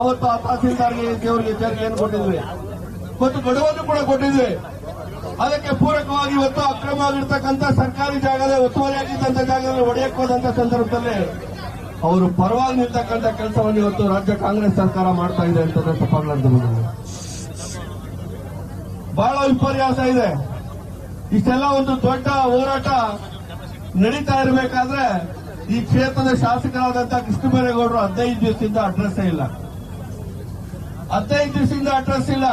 ಅವತ್ತು ಆ ತಹಸೀಲ್ದಾರ್ಗೆ ದೇವರಿಗೆ ತೆರಿಗೆಯನ್ನು ಕೊಟ್ಟಿದ್ವಿ ಮತ್ತು ಗಡುವನ್ನು ಕೂಡ ಕೊಟ್ಟಿದ್ವಿ. ಅದಕ್ಕೆ ಪೂರಕವಾಗಿ ಇವತ್ತು ಅಕ್ರಮವಾಗಿರ್ತಕ್ಕಂಥ ಸರ್ಕಾರಿ ಜಾಗದ ಒತ್ತುವರಿಯಾಗಿದ್ದಂಥ ಜಾಗದಲ್ಲಿ ಒಡೆಯಕ್ಕೆ ಹೋದಂತ ಸಂದರ್ಭದಲ್ಲಿ ಅವರು ಪರವಾಗಿ ನಿಲ್ತಕ್ಕಂಥ ಕೆಲಸವನ್ನು ಇವತ್ತು ರಾಜ್ಯ ಕಾಂಗ್ರೆಸ್ ಸರ್ಕಾರ ಮಾಡ್ತಾ ಇದೆ ಅಂತ ತಪ್ಪಾಗಲಾರ್ದು. ಬಹಳ ವಿಪರ್ಯಾಸ ಇದೆ. ಇಷ್ಟೆಲ್ಲ ಒಂದು ದೊಡ್ಡ ಹೋರಾಟ ನಡೀತಾ ಇರಬೇಕಾದ್ರೆ ಈ ಕ್ಷೇತ್ರದ ಶಾಸಕರಾದಂತಹ ಕೃಷ್ಣಬೈರೇಗೌಡರು 15 ದಿವಸದಿಂದ ಅಡ್ರೆಸ್ ಇಲ್ಲ. 15 ದಿವಸದಿಂದ ಅಡ್ರೆಸ್ ಇಲ್ಲ.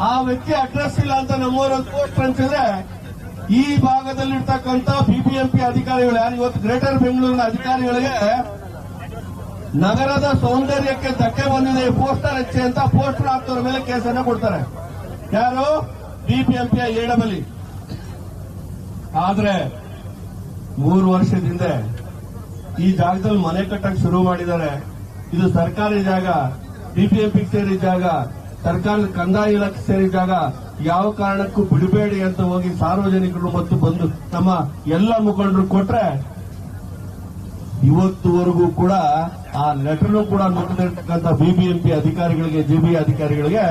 ಆ ವ್ಯಕ್ತಿ ಅಡ್ರೆಸ್ ಇಲ್ಲ ಅಂತ ನಮ್ಮವರೊಂದು ಪೋಸ್ಟ್ ಹಂಚಿದ್ರೆ ಈ ಭಾಗದಲ್ಲಿರ್ತಕ್ಕಂಥ ಬಿಬಿಎಂಪಿ ಅಧಿಕಾರಿಗಳು ಯಾರು ಇವತ್ತು ಗ್ರೇಟರ್ ಬೆಂಗಳೂರಿನ ಅಧಿಕಾರಿಗಳಿಗೆ ನಗರದ ಸೌಂದರ್ಯಕ್ಕೆ ಧಕ್ಕೆ ಬಂದಿದೆ, ಪೋಸ್ಟರ್ ಹಚ್ಚಿ ಅಂತ ಪೋಸ್ಟರ್ ಹಾಕ್ತವ್ರ ಮೇಲೆ ಕೇಸನ್ನ ಕೊಡ್ತಾರೆ. ಯಾರು? ಬಿಬಿಎಂಪಿಯ ಎಡಬಲಿ. ಆದ್ರೆ 3 ವರ್ಷದಿಂದ ಈ ಜಾಗದಲ್ಲಿ ಮನೆ ಕಟ್ಟಕ್ಕೆ ಶುರು ಮಾಡಿದ್ದಾರೆ. ಇದು ಸರ್ಕಾರಿ ಜಾಗ, ಬಿಬಿಎಂಪಿಗೆ ಸೇರಿದ ಜಾಗ, ಸರ್ಕಾರದ ಕಂದಾಯ ಇಲಾಖೆ ಸೇರಿದ ಜಾಗ, ಯಾವ ಕಾರಣಕ್ಕೂ ಬಿಡಬೇಡಿ ಅಂತ ಹೋಗಿ ಸಾರ್ವಜನಿಕರು ಮತ್ತು ಬಂದು ನಮ್ಮ ಎಲ್ಲ ಮುಖಂಡರು ಕೊಟ್ರೆ ಇವತ್ತುವರೆಗೂ ಕೂಡ ಆ ಲೆಟರ್ನು ಕೂಡ ನುಡಿದಿರ್ತಕ್ಕಂಥ ಬಿಬಿಎಂಪಿ ಅಧಿಕಾರಿಗಳಿಗೆ, ಜಿಬಿ ಅಧಿಕಾರಿಗಳಿಗೆ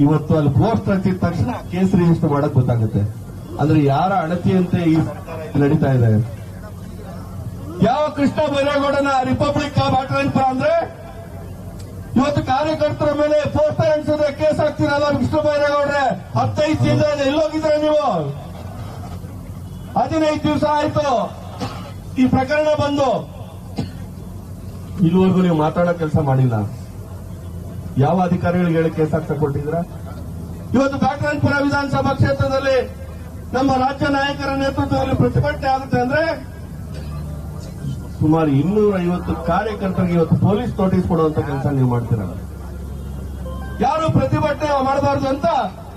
ಇವತ್ತು ಅಲ್ಲಿ ಪೋಸ್ಟ್ ಹಚ್ಚಿದ ತಕ್ಷಣ ಕೇಸ್ ರಿಜಿಸ್ಟರ್ ಮಾಡಕ್ ಗೊತ್ತಾಗುತ್ತೆ. ಅಂದ್ರೆ ಯಾರ ಅಣತಿಯಂತೆ ಈ ನಡೀತಾ ಇದೆ. ಯಾವ ಕೃಷ್ಣ ಬೈರೇಗೌಡನ ರಿಪಬ್ಲಿಕ್ ಬಾಟರಾಯನಪುರ ಅಂದ್ರೆ ಇವತ್ತು ಕಾರ್ಯಕರ್ತರ ಮೇಲೆ ಪೋಸ್ಟರ್ ಅಂಟಿಸಿದ್ರೆ ಕೇಸ್ ಹಾಕ್ತೀರಲ್ಲ ಕೃಷ್ಣ ಬೈರೇಗೌಡ್ರೆ. 15 ದಿನದಿಂದ ಎಲ್ಲೋಗಿದ್ರೆ ನೀವು? 15 ದಿವಸ ಆಯ್ತು ಈ ಪ್ರಕರಣ ಬಂದು, ಇಲ್ಲಿವರೆಗೂ ನೀವು ಮಾತಾಡೋ ಕೆಲಸ ಮಾಡಿಲ್ಲ. ಯಾವ ಅಧಿಕಾರಿಗಳಿಗೆ ಹೇಳಿ ಕೇಸ್ ಹಾಕ್ತಾ ಕೊಟ್ಟಿದ್ರ? ಇವತ್ತು ಬಾಟರಾಯನಪುರ ವಿಧಾನಸಭಾ ಕ್ಷೇತ್ರದಲ್ಲಿ ನಮ್ಮ ರಾಜ್ಯ ನಾಯಕರ ನೇತೃತ್ವದಲ್ಲಿ ಪ್ರತಿಭಟನೆ ಆಗುತ್ತೆ ಅಂದ್ರೆ ಸುಮಾರು 250 ಕಾರ್ಯಕರ್ತರಿಗೆ ಇವತ್ತು ಪೊಲೀಸ್ ನೋಟಿಸ್ ಕೊಡುವಂತ ಕೆಲಸ ನೀವು ಮಾಡ್ತೀರಲ್ಲ. ಯಾರು ಪ್ರತಿಭಟನೆ ಮಾಡಬಾರದು ಅಂತ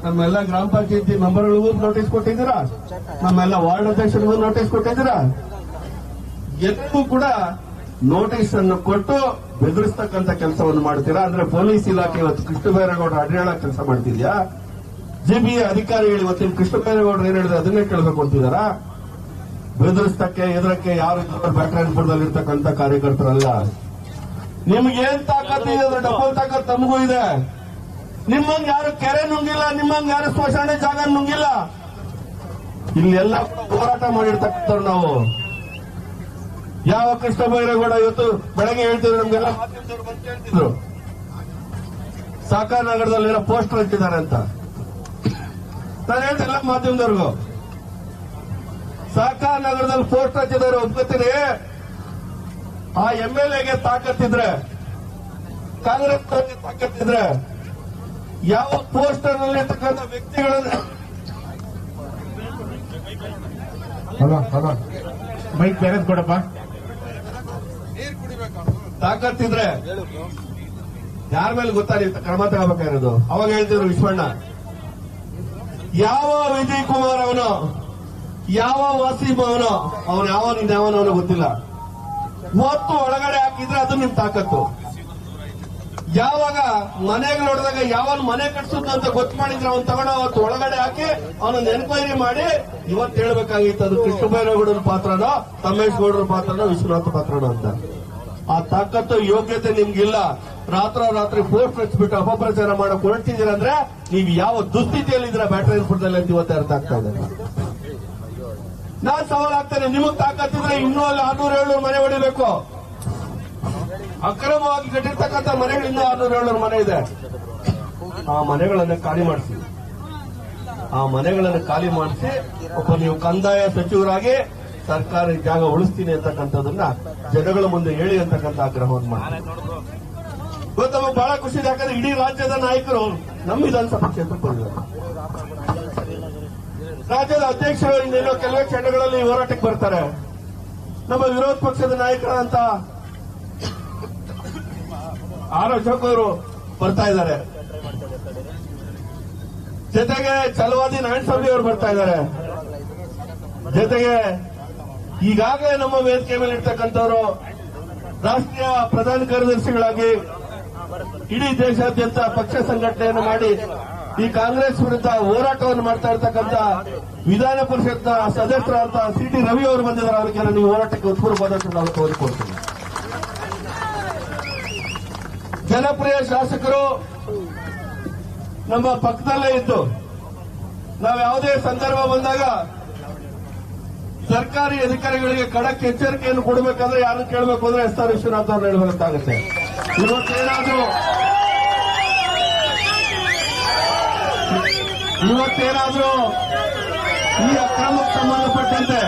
ನಮ್ಮೆಲ್ಲ ಗ್ರಾಮ ಪಂಚಾಯತಿ ಮೆಂಬರ್ಗಳಿಗೂ ನೋಟಿಸ್ ಕೊಟ್ಟಿದ್ದೀರಾ, ನಮ್ಮೆಲ್ಲ ವಾರ್ಡ್ ಅಧ್ಯಕ್ಷರಿಗೂ ನೋಟಿಸ್ ಕೊಟ್ಟಿದ್ದೀರಾ. ಎಲ್ಲರೂ ಕೂಡ ನೋಟಿಸ್ ಅನ್ನು ಕೊಟ್ಟು ಬೆದರಿಸ್ತಕ್ಕಂಥ ಕೆಲಸವನ್ನು ಮಾಡ್ತೀರಾ. ಅಂದ್ರೆ ಪೊಲೀಸ್ ಇಲಾಖೆ ಇವತ್ತು ಕೃಷ್ಣ ಬೈರೇಗೌಡ ಅಡ್ಡಾಳ ಕೆಲಸ ಮಾಡ್ತಿದ್ಯಾ? ಜಿಬಿ ಅಧಿಕಾರಿಗಳು ಇವತ್ತಿನ ಕೃಷ್ಣ ಬೈರೇಗೌಡರು ಏನ್ ಹೇಳಿದ್ರೆ ಅದನ್ನೇ ಕೇಳಬೇಕು ಅಂತಿದಾರಾ? ಬೆದರಿಸ್ತಕ್ಕೆ ಎದುರಕ್ಕೆ ಯಾರು ಬ್ಯಾಟರಾಯನಪುರದಲ್ಲಿ ಇರ್ತಕ್ಕಂಥ ಕಾರ್ಯಕರ್ತರಲ್ಲ. ನಿಮ್ಗೇನ್ ತಾಕತ್ತಿದೆ ಅಂದ್ರೆ ಡಬಲ್ ತಾಕತ್ ತಮಗೂ ಇದೆ. ನಿಮ್ಮಂಗ್ ಯಾರು ಕೆರೆ ನುಂಗಿಲ್ಲ, ನಿಮ್ಮಂಗ್ ಯಾರು ಸ್ಮಶಾನ ಜಾಗ ನುಂಗಿಲ್ಲ. ಇಲ್ಲೆಲ್ಲ ಹೋರಾಟ ಮಾಡಿರ್ತಕ್ಕಂಥವ್ರು ನಾವು. ಯಾವ ಕೃಷ್ಣ ಬೈರೇಗೌಡ ಇವತ್ತು ಬೆಳಗ್ಗೆ ಹೇಳ್ತಿದ್ರು, ನಮ್ಗೆಲ್ಲ ಮಾಧ್ಯಮದವ್ರು ಬಂದು ಹೇಳ್ತಿದ್ರು ಸಾಕಾರ ನಗರದಲ್ಲಿ ಪೋಸ್ಟರ್ ಹಚ್ಚಿದ್ದಾರೆ ಅಂತ. ನಾನು ಹೇಳ್ತಿಲ್ಲ ಮಾಧ್ಯಮದವ್ರಿಗೂ, ಸಹಕಾರ ನಗರದಲ್ಲಿ ಪೋಸ್ಟ್ ಹಚ್ಚಿದ್ದಾರೆ ಒಪ್ಕೋತೀನಿ. ಆ ಎಂಎಲ್ಎಗೆ ತಾಕತ್ತಿದ್ರೆ, ಕಾಂಗ್ರೆಸ್ ತಾಕತ್ತಿದ್ರೆ ಯಾವ ಪೋಸ್ಟರ್ ನಲ್ಲಿ ಇರ್ತಕ್ಕಂಥ ವ್ಯಕ್ತಿಗಳನ್ನ ಮೈಕ್ ಬೇರೆ ಕೊಡಪ್ಪ, ತಾಕತ್ತಿದ್ರೆ ಯಾರ ಮೇಲೆ ಗೊತ್ತಾ ನೀವು ಕ್ರಮ ತಗೋಬೇಕಾಗಿರೋದು? ಅವಾಗ ಹೇಳ್ತಿದ್ರು ವಿಶ್ವಣ್ಣ, ಯಾವ ವಿಜಯ್ ಕುಮಾರ್ ಅವನು, ಯಾವ ವಾಸೀಮ್ ಅವನು ಯಾವನವನು ಗೊತ್ತಿಲ್ಲ, ಒತ್ತು ಒಳಗಡೆ ಹಾಕಿದ್ರೆ ಅದು ನಿಮ್ ತಾಕತ್ತು. ಯಾವಾಗ ಮನೆಗೆ ನೋಡಿದಾಗ ಯಾವನ್ ಮನೆ ಕಟ್ಸುತ್ತ ಅಂತ ಗೊತ್ತು ಮಾಡಿದ್ರೆ ಅವನು ತಗೊಂಡು ಅವತ್ತು ಒಳಗಡೆ ಹಾಕಿ ಅವನೊಂದು ಎನ್ಕ್ವೈರಿ ಮಾಡಿ ಇವತ್ತು ಹೇಳ್ಬೇಕಾಗಿತ್ತು ಅದು ಕೃಷ್ಣ ಬೈರೇಗೌಡರ ಪಾತ್ರನೋ, ತಮ್ಮೇಶ್ ಗೌಡರ ಪಾತ್ರನೋ, ವಿಶ್ವನಾಥ್ ಪಾತ್ರನೋ ಅಂತ. ಆ ತಾಕತ್ತು ಯೋಗ್ಯತೆ ನಿಮ್ಗಿಲ್ಲ. ರಾತ್ರಿ ಪೋಸ್ಟ್ ಹಚ್ಬಿಟ್ಟು ಅಪಪ್ರಚಾರ ಮಾಡಕ್ ಹೊರಟಿದ್ದೀರಂದ್ರೆ ನೀವು ಯಾವ ದುಸ್ಥಿತಿಯಲ್ಲಿದ್ದೀರಾ ಬ್ಯಾಟರಾಯನಪುರದಲ್ಲಿ ಅಂತ ಇವತ್ತು ಅರ್ಥ ಆಗ್ತಾ ಇದೆ. ನಾನ್ ಸವಾಲ್ ಆಗ್ತೇನೆ, ನಿಮಗ್ ತಾಕತ್ತಿದ್ರೆ ಇನ್ನೂ ಅಲ್ಲಿ 600-700 ಮನೆ ಹೊಡಿಬೇಕು. ಅಕ್ರಮವಾಗಿ ಕಟ್ಟಿರ್ತಕ್ಕಂಥ ಮನೆಗಳಿಂದ 600-700 ಮನೆ ಇದೆ. ಆ ಮನೆಗಳನ್ನ ಖಾಲಿ ಮಾಡಿಸಿ, ಒಬ್ಬ ನೀವು ಕಂದಾಯ ಸಚಿವರಾಗಿ ಸರ್ಕಾರಿ ಜಾಗ ಉಳಿಸ್ತೀನಿ ಅಂತಕ್ಕಂಥದನ್ನ ಜನಗಳ ಮುಂದೆ ಹೇಳಿ ಅಂತಕ್ಕಂಥ ಆಗ್ರಹವನ್ನು ಮಾಡಿ. ಇವತ್ತು ನಮಗೆ ಬಹಳ ಖುಷಿ ಇದೆ, ಯಾಕಂದ್ರೆ ಇಡೀ ರಾಜ್ಯದ ನಾಯಕರು ನಮ್ಮ ವಿಧಾನಸಭಾ ಕ್ಷೇತ್ರಕ್ಕೆ ಬಂದಿದ್ದಾರೆ. ರಾಜ್ಯದ ಅಧ್ಯಕ್ಷರು ಇನ್ನೇನೋ ಕೆಲವೇ ಕ್ಷಣಗಳಲ್ಲಿ ಹೋರಾಟಕ್ಕೆ ಬರ್ತಾರೆ. ನಮ್ಮ ವಿರೋಧ ಪಕ್ಷದ ನಾಯಕರಾದಂತ ಆರ್ ಅಶೋಕ್ ಅವರು ಬರ್ತಾ ಇದ್ದಾರೆ, ಜೊತೆಗೆ ಛಲವಾದಿ ನಾರಾಯಣಸ್ವಾಮಿ ಅವರು ಬರ್ತಾ ಇದ್ದಾರೆ, ಜೊತೆಗೆ ಈಗಾಗಲೇ ನಮ್ಮ ವೇದಿಕೆ ಮೇಲೆ ಇರ್ತಕ್ಕಂಥವರು ರಾಷ್ಟ್ರೀಯ ಪ್ರಧಾನ ಕಾರ್ಯದರ್ಶಿಗಳಾಗಿ ಇಡೀ ದೇಶಾದ್ಯಂತ ಪಕ್ಷ ಸಂಘಟನೆಯನ್ನು ಮಾಡಿ ಈ ಕಾಂಗ್ರೆಸ್ ವಿರುದ್ಧ ಹೋರಾಟವನ್ನು ಮಾಡ್ತಾ ಇರ್ತಕ್ಕಂಥ ವಿಧಾನ ಪರಿಷತ್ನ ಸದಸ್ಯರಾದಂತಹ ಸಿಟಿ ರವಿ ಅವರು ಬಂದಿದ್ದಾರೆ. ಅವರಿಗೆ ನೀವು ಹೋರಾಟಕ್ಕೆ ಉತ್ಪೂರ್ವವಾದಷ್ಟು ನಾವು ತೋರಿಕೊಡ್ತೀವಿ. ಜನಪ್ರಿಯ ಶಾಸಕರು ನಮ್ಮ ಪಕ್ಕದಲ್ಲೇ ಇದ್ದು ನಾವು ಯಾವುದೇ ಸಂದರ್ಭ ಬಂದಾಗ ಸರ್ಕಾರಿ ಅಧಿಕಾರಿಗಳಿಗೆ ಖಡಕ್ ಎಚ್ಚರಿಕೆಯನ್ನು ಕೊಡಬೇಕಾದ್ರೆ ಯಾರು ಕೇಳಬೇಕು ಅಂದ್ರೆ ಎಸ್ ಆರ್ ವಿಶ್ವನಾಥ್ ಅವ್ರನ್ನ ಹೇಳಬೇಕಾಗುತ್ತೆ. ಇವತ್ತೇನಾದ್ರೂ ಈ ಅಕ್ರಮಕ್ಕೆ ಸಂಬಂಧಪಟ್ಟಂತೆ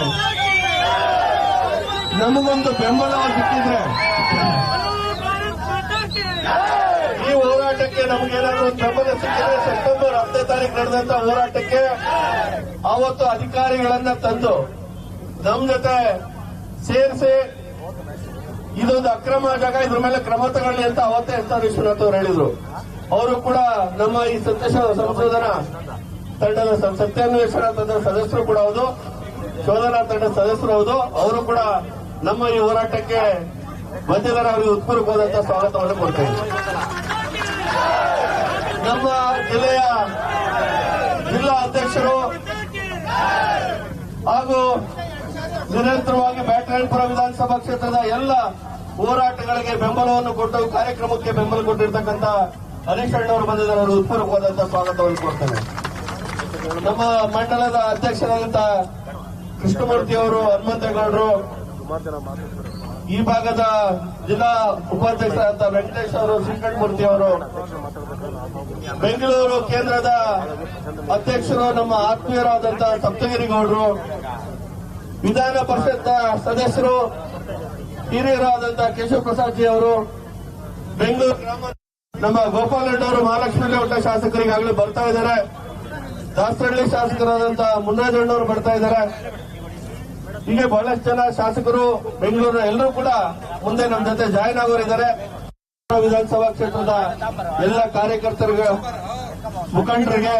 ನಮಗೊಂದು ಬೆಂಬಲ ಸಿಕ್ಕಿದ್ರೆ ಈ ಹೋರಾಟಕ್ಕೆ ನಮಗೇನಾದ್ರೂ ಬೆಂಬಲ ಸಿಕ್ಕಿದ್ರೆ ಸೆಪ್ಟೆಂಬರ್ 10ನೇ ತಾರೀಕು ನಡೆದಂತ ಹೋರಾಟಕ್ಕೆ ಆವತ್ತು ಅಧಿಕಾರಿಗಳನ್ನ ತಂದು ನಮ್ ಜೊತೆ ಸೇರಿಸಿ ಇದೊಂದು ಅಕ್ರಮ ಜಾಗ, ಇದ್ರ ಮೇಲೆ ಕ್ರಮ ತಗೊಳ್ಳಿ ಅಂತ ಅವತ್ತೇ ಎಸ್ ಆರ್ ವಿಶ್ವನಾಥ್ ಅವರು ಹೇಳಿದ್ರು. ಅವರು ಕೂಡ ನಮ್ಮ ಈ ಸಂಶೋಧನಾ ತಂಡದ ಸತ್ಯಾನ್ವೇಷಣಾ ತಂಡದ ಸದಸ್ಯರು ಕೂಡ ಹೌದು, ಶೋಧನಾ ತಂಡದ ಸದಸ್ಯರು ಹೌದು. ಅವರು ಕೂಡ ನಮ್ಮ ಈ ಹೋರಾಟಕ್ಕೆ ಬಂದಿದ್ದಾರೆ. ಅವರಿಗೆ ಉತ್ಪೂರ್ವಕವಾದಂತಹ ಸ್ವಾಗತವನ್ನು ಕೊಡ್ತೇವೆ. ನಮ್ಮ ಜಿಲ್ಲೆಯ ಜಿಲ್ಲಾ ಅಧ್ಯಕ್ಷರು ಹಾಗೂ ನಿರಂತರವಾಗಿ ಬ್ಯಾಟರಾಯನಪುರ ವಿಧಾನಸಭಾ ಕ್ಷೇತ್ರದ ಎಲ್ಲ ಹೋರಾಟಗಳಿಗೆ ಬೆಂಬಲವನ್ನು ಕೊಟ್ಟು ಕಾರ್ಯಕ್ರಮಕ್ಕೆ ಬೆಂಬಲ ಕೊಟ್ಟಿರ್ತಕ್ಕಂಥ ಹರೀಶ್ ಅಣ್ಣವರು ಬಂದಿದ್ದಾರೆ. ಅವರು ಉತ್ಪೂರ್ವಕವಾದಂತಹ ಸ್ವಾಗತವನ್ನು ಕೊಡ್ತೇನೆ. ನಮ್ಮ ಮಂಡಲದ ಅಧ್ಯಕ್ಷರಾದಂತ ಕೃಷ್ಣಮೂರ್ತಿ ಅವರು, ಹನುಮಂತೇಗೌಡರು, ಈ ಭಾಗದ ಜಿಲ್ಲಾ ಉಪಾಧ್ಯಕ್ಷರಾದಂತ ವೆಂಕಟೇಶ್ ಅವರು, ಶ್ರೀಕಂಠಮೂರ್ತಿ ಅವರು, ಬೆಂಗಳೂರು ಕೇಂದ್ರದ ಅಧ್ಯಕ್ಷರು ನಮ್ಮ ಆತ್ಮೀಯರಾದಂತಹ ಸಪ್ತಗಿರಿಗೌಡರು, ವಿಧಾನ ಪರಿಷತ್ ಸದಸ್ಯರು ಹಿರಿಯರಾದಂತಹ ಕೇಶವ ಪ್ರಸಾದ್ ಜಿ ಅವರು, ಬೆಂಗಳೂರು ಗ್ರಾಮ ನಮ್ಮ ಗೋಪಾಲ್ ರೆಡ್ಡಿ ಅವರು ಮಹಾಲಕ್ಷ್ಮಿ ಲೇಔಟ್ ಶಾಸಕರಿಗಾಗಲೇ ಬರ್ತಾ ಇದ್ದಾರೆ. ದಾಸರಳ್ಳಿ ಶಾಸಕರಾದಂತಹ ಮುನ್ನರಾಜಣ್ಣವರು ಬರ್ತಾ ಇದ್ದಾರೆ. ಹೀಗೆ ಬಹಳಷ್ಟು ಜನ ಶಾಸಕರು ಬೆಂಗಳೂರಿನ ಎಲ್ಲರೂ ಕೂಡ ಮುಂದೆ ನಮ್ಮ ಜೊತೆ ಜಾಯಿನ್ ಆಗೋರಿದ್ದಾರೆ. ವಿಧಾನಸಭಾ ಕ್ಷೇತ್ರದ ಎಲ್ಲ ಕಾರ್ಯಕರ್ತರಿಗೆ, ಮುಖಂಡರಿಗೆ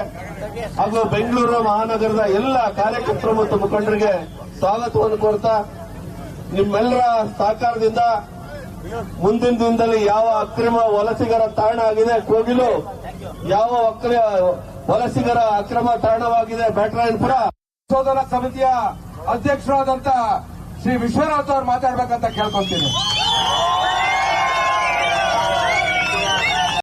ಹಾಗೂ ಬೆಂಗಳೂರು ಮಹಾನಗರದ ಎಲ್ಲ ಕಾರ್ಯಕರ್ತರು ಮತ್ತು ಮುಖಂಡರಿಗೆ ಸ್ವಾಗತವನ್ನು ಕೋರ್ತಾ, ನಿಮ್ಮೆಲ್ಲರ ಸಹಕಾರದಿಂದ ಮುಂದಿನ ದಿನದಲ್ಲಿ ಯಾವ ಅಕ್ರಮ ವಲಸಿಗರ ತಾಣ ಆಗಿದೆ ಕೋಗಿಲು, ಯಾವ ವಲಸಿಗರ ಅಕ್ರಮ ತಾಣವಾಗಿದೆ ಬ್ಯಾಟರಾಯನಪುರ, ಸಂಶೋಧನಾ ಸಮಿತಿಯ ಅಧ್ಯಕ್ಷರಾದಂತ ಶ್ರೀ ವಿಶ್ವನಾಥ್ ಅವರು ಮಾತಾಡ್ಬೇಕಂತ ಕೇಳ್ಕೊಳ್ತೀನಿ.